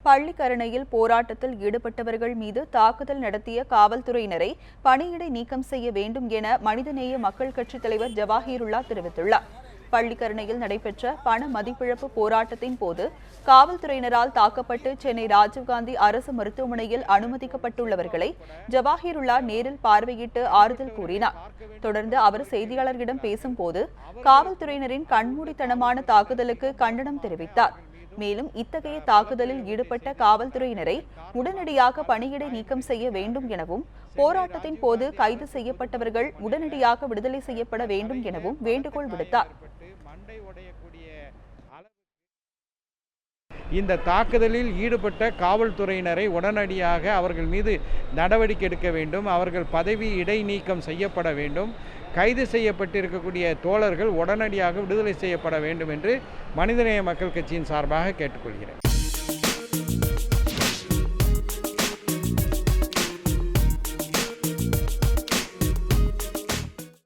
பள்ளிக்கரணையில் போராட்டத்தில் ஈடுபட்டவர்கள் மீது தாக்குதல் நடத்திய காவல்துறையினரை பணியிடை நீக்கம் செய்ய வேண்டும் என மனிதநேய மக்கள் கட்சித் தலைவர் ஜவாஹிருல்லா தெரிவித்துள்ளார். பள்ளிக்கரணையில் நடைபெற்ற பண மதிப்பிழப்பு போராட்டத்தின் போது காவல்துறையினரால் தாக்கப்பட்டு சென்னை ராஜீவ்காந்தி அரசு மருத்துவமனையில் அனுமதிக்கப்பட்டுள்ளவர்களை ஜவாஹிருல்லா நேரில் பார்வையிட்டு ஆறுதல் கூறினார். தொடர்ந்து அவர் செய்தியாளர்களிடம் பேசும்போது காவல்துறையினரின் கண்மூடித்தனமான தாக்குதலுக்கு கண்டனம் தெரிவித்தார். மேலும் இத்தகைய தாக்குதலில் ஈடுபட்ட காவல்துறையினரை உடனடியாக பணியிடை நீக்கம் செய்ய வேண்டும் எனவும் போராட்டத்தின் போது கைது செய்யப்பட்டவர்கள் உடனடியாக விடுதலை செய்யப்பட வேண்டும் எனவும் வேண்டுகோள் விடுத்தார். இந்த தாக்குதலில் ஈடுபட்ட காவல்துறையினரை உடனடியாக அவர்கள் மீது நடவடிக்கை எடுக்க வேண்டும். அவர்கள் பதவி இடைநீக்கம் செய்யப்பட வேண்டும். கைது செய்யப்பட்டிருக்கக்கூடிய தோழர்கள் உடனடியாக விடுதலை செய்யப்பட வேண்டும் என்று மனிதநேய மக்கள் கட்சியின் சார்பாக கேட்டுக்கொள்கிறேன்.